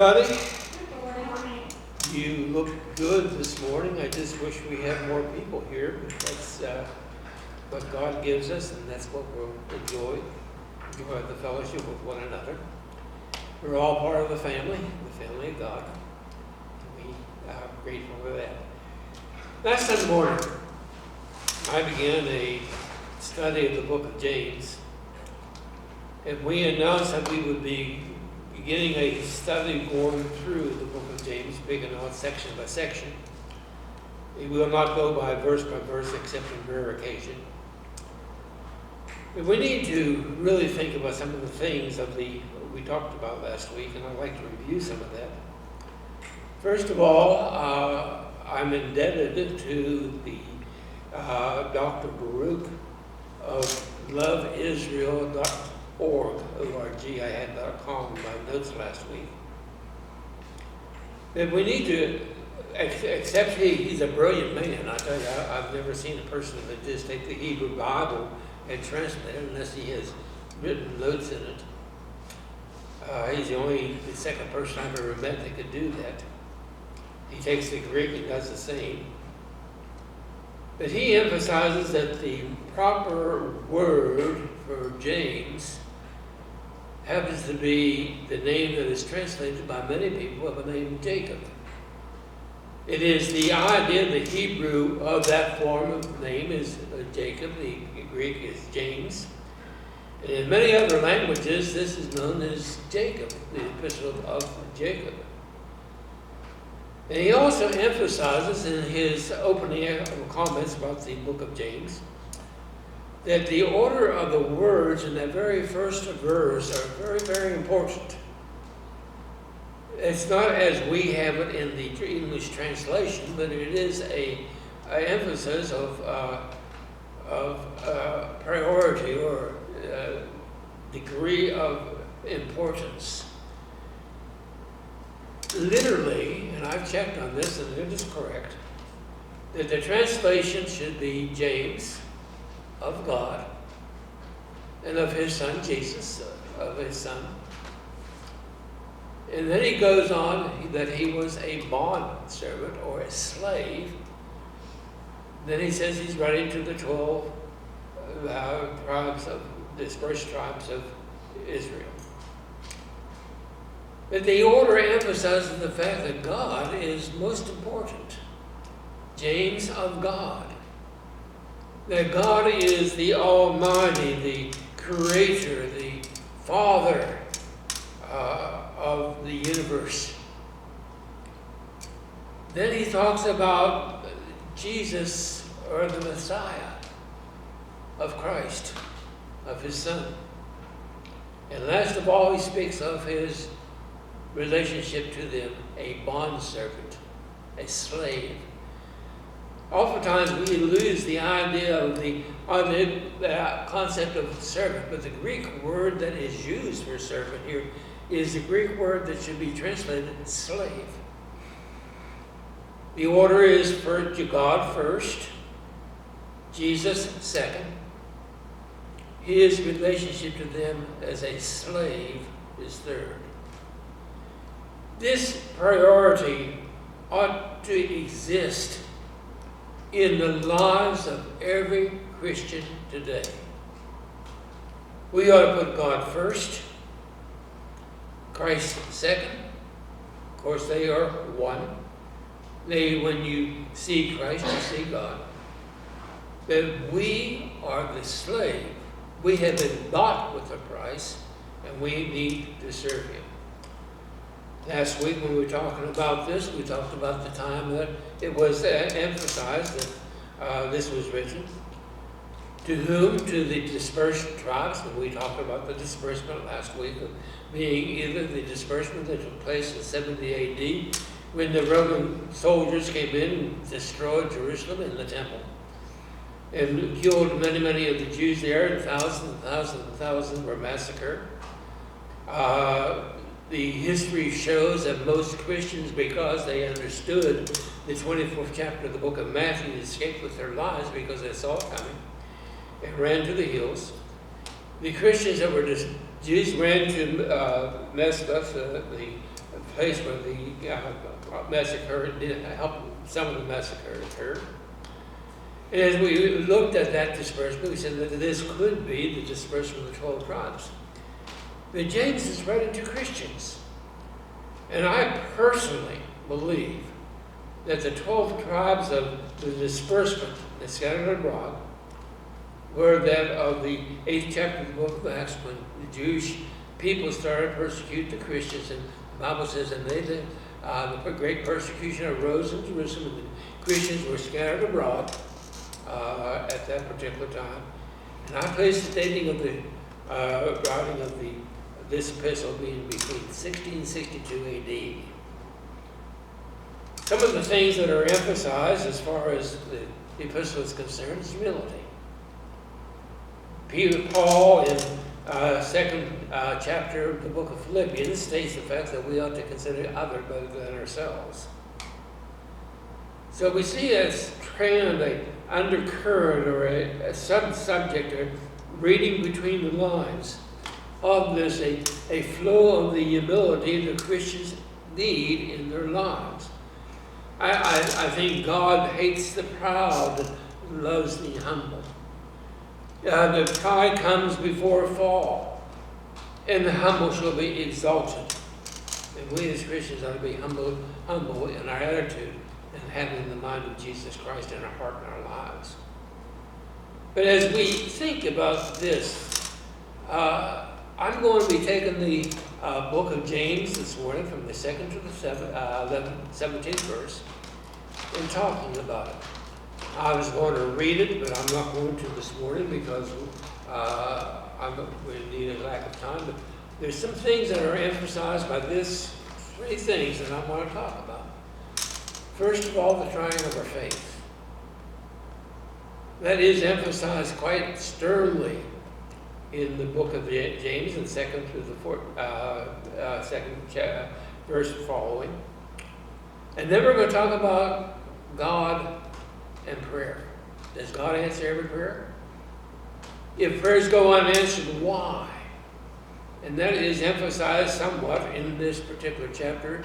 Buddy, you look good this morning. I just wish we had more people here. That's what God gives us, and that's what we'll enjoy the fellowship with one another. We're all part of the family of God. We are grateful for that. Last Sunday morning, I began a study of the book of James, and we announced that we would be beginning a study going through the book of James, picking out section by section. We will not go by verse except on rare occasion. But we need to really think about some of the things we talked about last week, and I'd like to review some of that. First of all, I'm indebted to the Dr. Baruch of loveisrael.org, O-R-G, I had .com in my notes last week. That we need to accept he's a brilliant man. I tell you, I've never seen a person that just take the Hebrew Bible and translate it unless he has written notes in it. He's the second person I've ever met that could do that. He takes the Greek and does the same. But he emphasizes that the proper word for James happens to be the name that is translated by many people of the name Jacob. It is the idea, the Hebrew of that form of name is Jacob, the Greek is James. And in many other languages, this is known as Jacob, the epistle of Jacob. And he also emphasizes in his opening comments about the book of James that the order of the words in that very first verse are very, very important. It's not as we have it in the English translation, but it is an emphasis of priority or degree of importance. Literally, and I've checked on this and it is correct, that the translation should be James, of God, and of his son Jesus, of his son. And then he goes on that he was a bond servant or a slave. Then he says he's writing to the 12 dispersed tribes of Israel. But the order emphasizes the fact that God is most important. James of God. That God is the Almighty, the Creator, the Father of the universe. Then he talks about Jesus, or the Messiah of Christ, of his Son. And last of all, he speaks of his relationship to them, a bondservant, a slave. Oftentimes we lose the idea of the concept of servant, but the Greek word that is used for servant here is the Greek word that should be translated slave. The order is for God first, Jesus second. His relationship to them as a slave is third. This priority ought to exist in the lives of every Christian today. We ought to put God first, Christ second. Of course, they are one. When you see Christ, you see God. But we are the slave. We have been bought with a price, and we need to serve him. Last week when we were talking about this, we talked about the time that it was emphasized that this was written. To whom? To the dispersed tribes. And we talked about the disbursement last week, being either the disbursement that took place in 70 A.D. when the Roman soldiers came in and destroyed Jerusalem and the temple and killed many, many of the Jews there, and thousands were massacred. The history shows that most Christians, because they understood the 24th chapter of the book of Matthew, escaped with their lives because they saw it coming and ran to the hills. The Christians that were Jews ran to Mesbeth, the place where the massacre did help some of the massacre occurred. And as we looked at that disbursement, we said that this could be the disbursement of the 12 tribes. But James is writing to Christians. And I personally believe that the 12 tribes of the disbursement that scattered abroad were that of the 8th chapter of the book of Acts, when the Jewish people started to persecute the Christians. And the Bible says, and the great persecution arose in Jerusalem, and the Christians were scattered abroad at that particular time. And I place the dating of the writing of this epistle being between 60 and 62 AD. Some of the things that are emphasized as far as the epistle is concerned is humility. Paul in second chapter of the book of Philippians states the fact that we ought to consider others better than ourselves. So we see a trend, an undercurrent, or a subject, or reading between the lines of this, a flow of the humility that Christians need in their lives. I think God hates the proud and loves the humble. The pride comes before a fall, and the humble shall be exalted. And we as Christians ought to be humble in our attitude and having the mind of Jesus Christ in our heart and our lives. But as we think about this, I'm going to be taking the book of James this morning from the 2nd to the 17th verse and talking about it. I was going to read it, but I'm not going to this morning because we need a lack of time. But there's some things that are emphasized by this, three things that I want to talk about. First of all, the trying of our faith. That is emphasized quite sternly in the book of James, in 2nd to the second verse following. And then we're going to talk about God and prayer. Does God answer every prayer? If prayers go unanswered, why? And that is emphasized somewhat in this particular chapter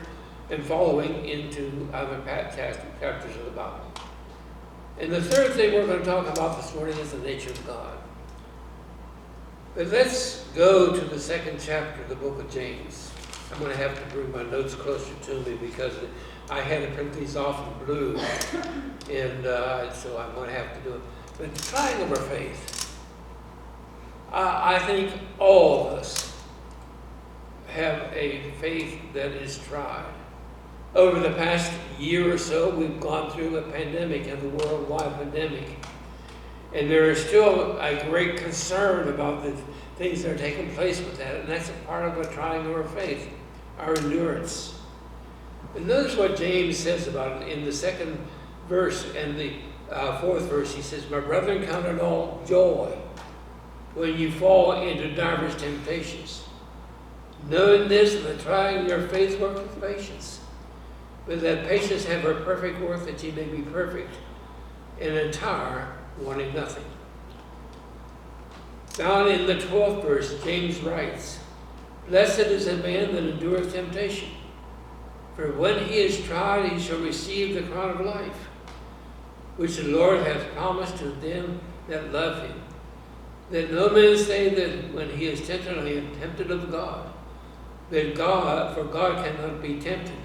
and following into other chapters of the Bible. And the third thing we're going to talk about this morning is the nature of God. But let's go to the 2nd chapter of the book of James. I'm going to have to bring my notes closer to me because I had to print these off in blue, and so I'm going to have to do it. But the trying of our faith, I think all of us have a faith that is tried. Over the past year or so, we've gone through a pandemic, and the worldwide pandemic. And there is still a great concern about the things that are taking place with that, and that's a part of the trying of our faith, our endurance. And notice what James says about it in the 2nd verse and the 4th verse. He says, "My brethren, count it all joy when you fall into divers temptations, knowing this, that the trying of your faith worketh patience. But that patience have her perfect work, that ye may be perfect and entire, wanting nothing." Down in the 12th verse, James writes, "Blessed is the man that endureth temptation, for when he is tried, he shall receive the crown of life, which the Lord hath promised to them that love him. That no man say that when he is tempted, I am tempted of God. For God cannot be tempted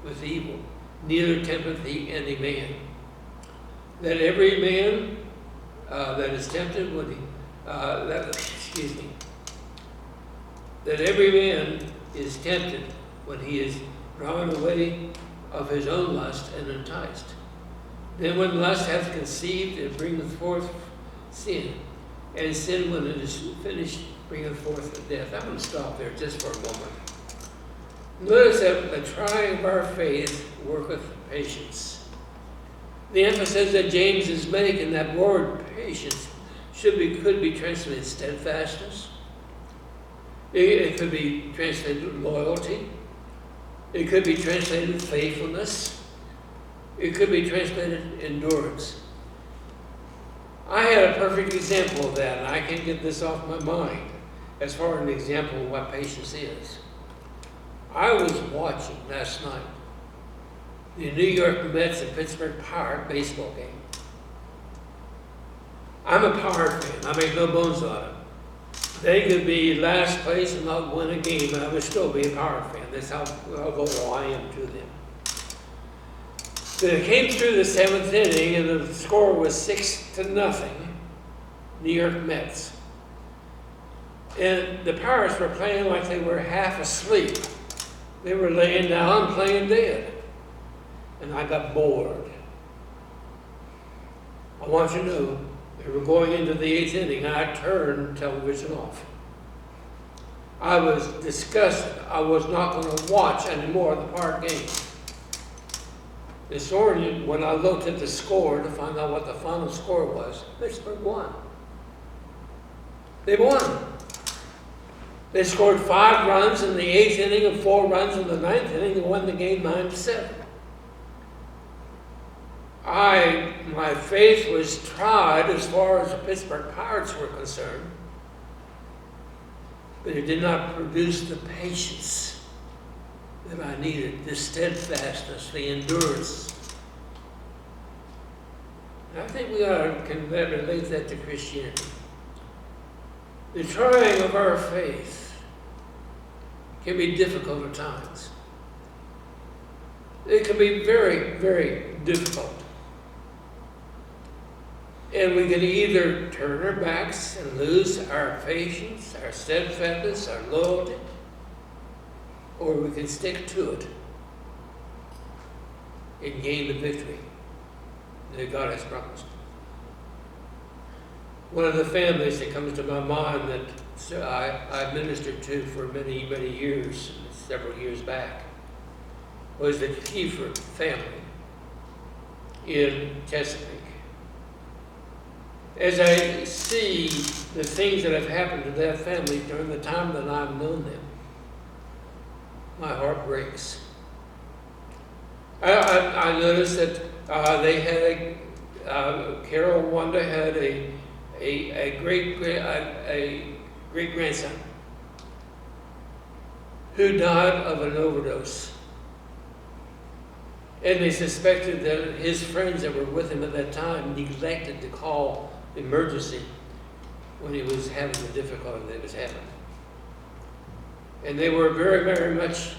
with evil, neither tempteth he any man. That every man that is tempted when he, that every man is tempted when he is drawn away of his own lust and enticed. Then when lust hath conceived, it bringeth forth sin. And sin, when it is finished, bringeth forth death." I'm going to stop there just for a moment. Notice that the trying of our faith worketh patience. The emphasis that James is making, that word patience, could be translated steadfastness. It could be translated loyalty. It could be translated faithfulness. It could be translated endurance. I had a perfect example of that, and I can't get this off my mind as far as an example of what patience is. I was watching last night the New York Mets and Pittsburgh Pirates baseball game. I'm a Pirate fan. I make no bones on it. They could be last place and not win a game, and I would still be a Pirate fan. That's how loyal I am to them. They came through the 7th inning, and the score was 6-0, New York Mets. And the Pirates were playing like they were half asleep. They were laying down, playing dead. And I got bored. I want you to know, they were going into the 8th inning, and I turned television off. I was disgusted. I was not going to watch any more of the Pirate game. This morning, when I looked at the score to find out what the final score was, Pittsburgh won. They won. They scored 5 runs in the 8th inning and 4 runs in the 9th inning and won the game 9-7. My faith was tried as far as the Pittsburgh Pirates were concerned, but it did not produce the patience that I needed, the steadfastness, the endurance. And I think we can relate that to Christianity. The trying of our faith can be difficult at times. It can be very, very difficult. And we can either turn our backs and lose our patience, our steadfastness, our loyalty, or we can stick to it and gain the victory that God has promised. One of the families that comes to my mind that I ministered to for many, many years, several years back, was the Kiefer family in Chesapeake. As I see the things that have happened to that family during the time that I've known them, my heart breaks. I noticed that they had Carol Wanda had a great grandson who died of an overdose. And they suspected that his friends that were with him at that time neglected to call emergency when he was having the difficulty that was having. And they were very, very much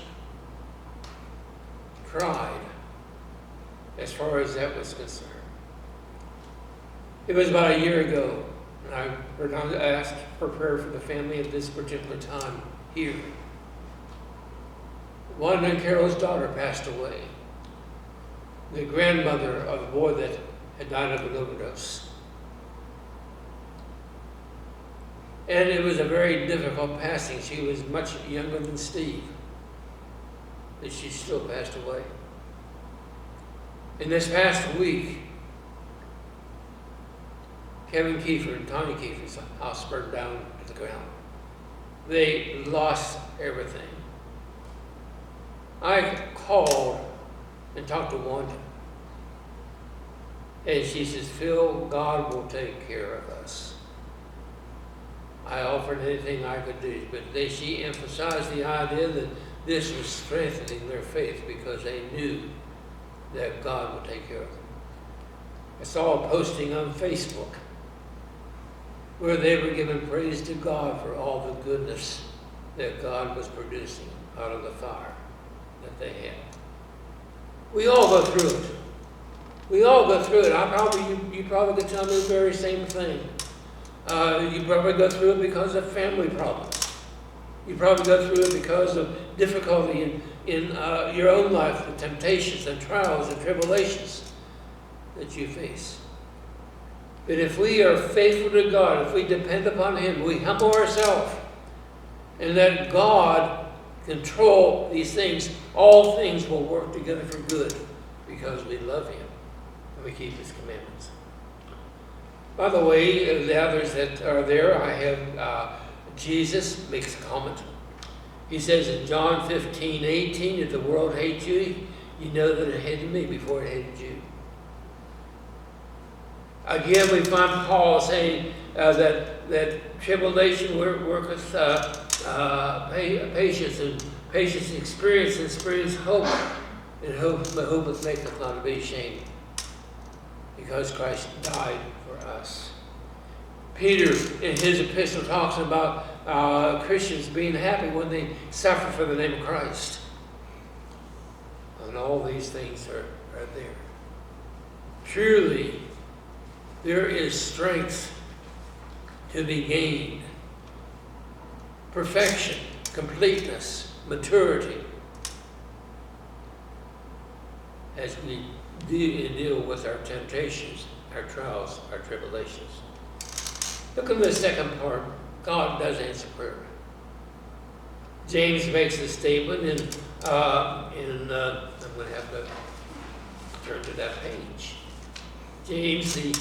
tried as far as that was concerned. It was about a year ago, and I asked for prayer for the family at this particular time here. Wanda and Carol's daughter passed away, the grandmother of the boy that had died of an overdose. And it was a very difficult passing. She was much younger than Steve, but she still passed away. In this past week, Kevin Kiefer and Tony Kiefer's house burned down to the ground. They lost everything. I called and talked to Wanda, and she says, "Phil, God will take care of us." I offered anything I could do, but she emphasized the idea that this was strengthening their faith because they knew that God would take care of them. I saw a posting on Facebook where they were giving praise to God for all the goodness that God was producing out of the fire that they had. We all go through it. We all go through it. You probably could tell me the very same thing. You probably go through it because of family problems. You probably go through it because of difficulty in your own life, the temptations and trials and tribulations that you face. But if we are faithful to God, if we depend upon Him, we humble ourselves and let God control these things, all things will work together for good because we love Him and we keep His commandments. By the way, the others that are there, I have Jesus makes a comment. He says in John 15:18, if the world hates you, you know that it hated me before it hated you. Again, we find Paul saying that tribulation worketh patience, Patience experience and springs hope, and hope, but hope maketh not to be ashamed, because Christ died for us. Peter, in his epistle, talks about Christians being happy when they suffer for the name of Christ. And all these things are there. Truly, there is strength to be gained. Perfection, completeness, maturity, as we deal with our temptations, our trials, our tribulations. Look at the second part. God does answer prayer. James makes a statement I'm going to have to turn to that page. James, the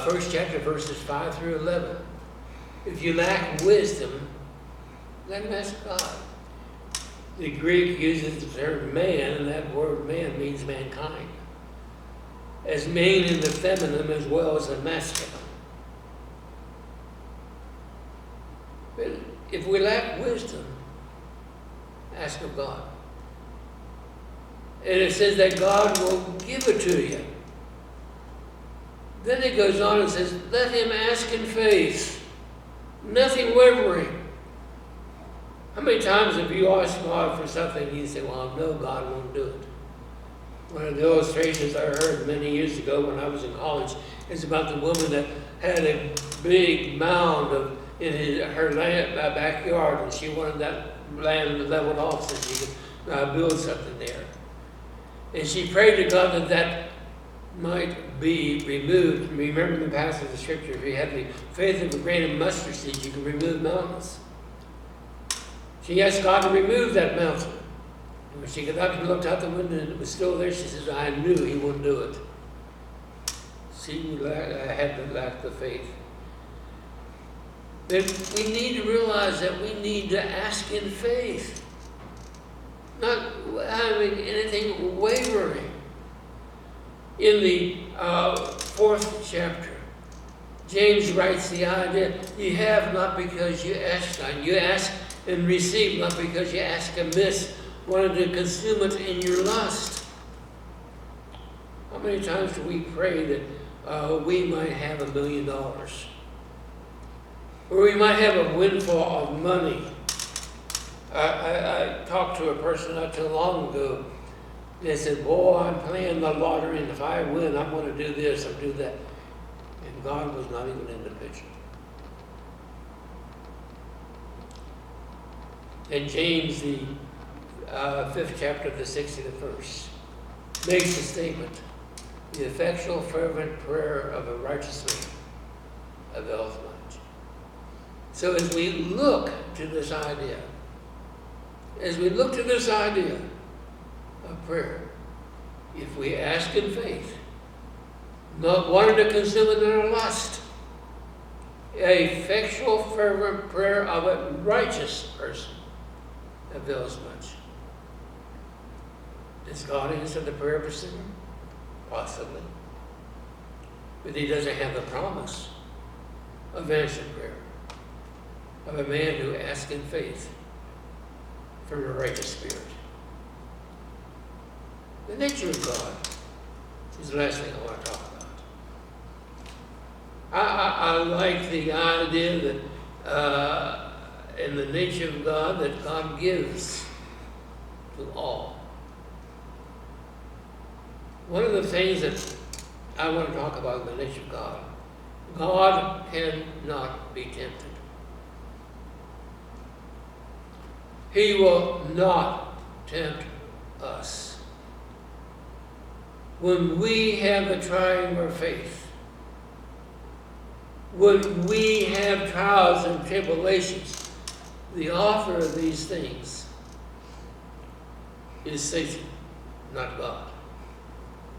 first chapter, verses 5 through 11. If you lack wisdom, let him ask God. The Greek uses the term man, and that word man means mankind. As male in the feminine as well as the masculine. But if we lack wisdom, ask of God. And it says that God will give it to you. Then it goes on and says, let him ask in faith, nothing wavering. How many times have you asked God for something and you say, well, I know God won't do it? One of the illustrations I heard many years ago when I was in college is about the woman that had a big mound in her backyard, and she wanted that land leveled off so she could build something there. And she prayed to God that might be removed. Remember the passage of Scripture, if you have the faith of a grain of mustard seed, you can remove mountains. She asked God to remove that mountain. And when she got up and looked out the window and it was still there, she says, I knew he wouldn't do it. She had to lack the faith. But we need to realize that we need to ask in faith. Not having anything wavering. In the 4th chapter, James writes the idea, you have not because you ask not. You ask and receive not because you ask amiss, wanting to consume it in your lust. How many times do we pray that we might have $1 million? Or we might have a windfall of money. I talked to a person not too long ago. They said, boy, I'm playing the lottery, and if I win, I'm going to do this or do that. And God was not even in the picture. And James, the 5th chapter, the 60th verse, makes a statement. The effectual, fervent prayer of a righteous man avails much. So as we look to this idea, of prayer, if we ask in faith, not wanting to consume it in our lust, a effectual, fervent prayer of a righteous person avails much. Does God answer the prayer of a sinner? Possibly. But he doesn't have the promise of answered prayer of a man who asks in faith from a righteous spirit. The nature of God is the last thing I want to talk about. I like the idea that in the nature of God, that God gives to all. One of the things that I want to talk about in the nature of God, God cannot be tempted. He will not tempt us. When we have the trying of our faith, when we have trials and tribulations, the author of these things is Satan, not God.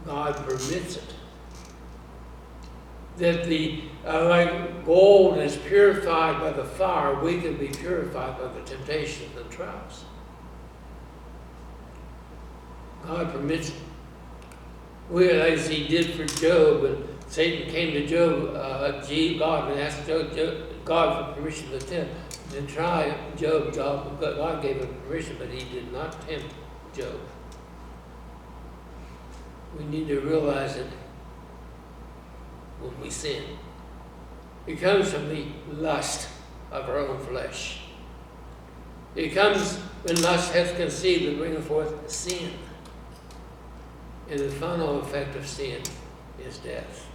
God permits it. That like gold is purified by the fire, we can be purified by the temptations and trials. God permits it. As he did for Job, and Satan came to Job, God, and asked God for permission to tempt. to try Job. God gave him permission, but he did not tempt Job. We need to realize that when we sin, it comes from the lust of our own flesh. It comes when lust hath conceived and bringeth forth sin. And the final effect of sin is death.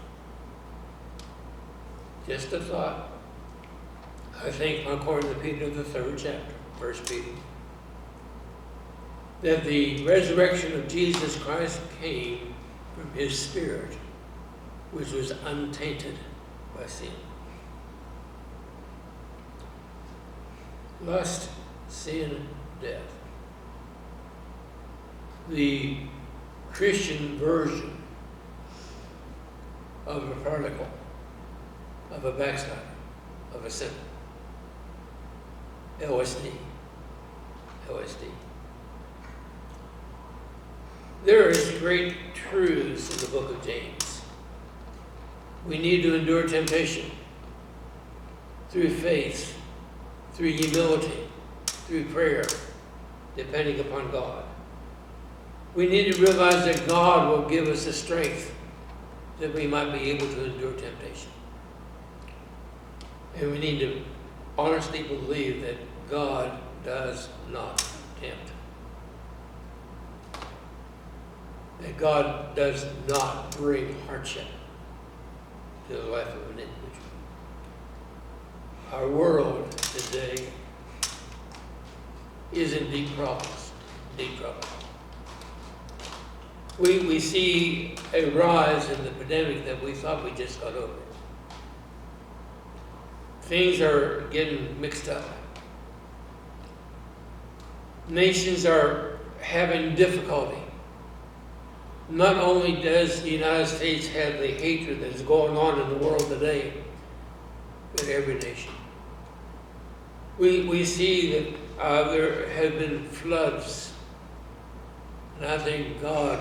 Just a thought. I think, according to Peter, the 3rd chapter, 1 Peter, that the resurrection of Jesus Christ came from his spirit, which was untainted by sin. Lust, sin, death. The Christian version of a prodigal, of a backslider, of a sinner. LSD. There is great truths in the book of James. We need to endure temptation through faith, through humility, through prayer, depending upon God. We need to realize that God will give us the strength that we might be able to endure temptation. And we need to honestly believe that God does not tempt. That God does not bring hardship to the life of an individual. Our world today is in deep problems, deep trouble. We see a rise in the pandemic that we thought we just got over. Things are getting mixed up. Nations are having difficulty. Not only does the United States have the hatred that is going on in the world today, but every nation. We see that there have been floods, and I think God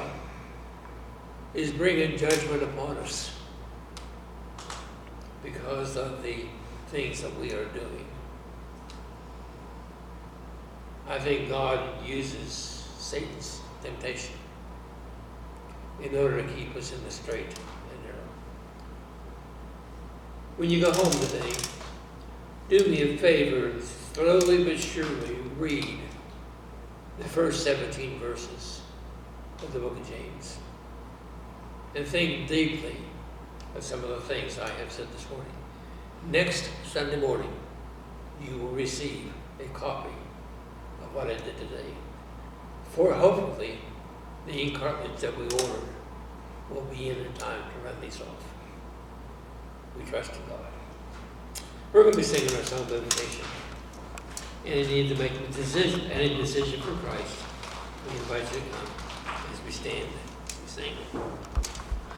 is bringing judgment upon us because of the things that we are doing. I think God uses Satan's temptation in order to keep us in the straight and narrow. When you go home today, do me a favor and slowly but surely read the first 17 verses of the book of James. And think deeply of some of the things I have said this morning. Next Sunday morning, you will receive a copy of what I did today. For hopefully, the ink cartridge that we ordered will be in time to run these off. We trust in God. We're going to be singing our song of invitation. And you need to make a decision, any decision for Christ. We invite you to come as we stand, we sing.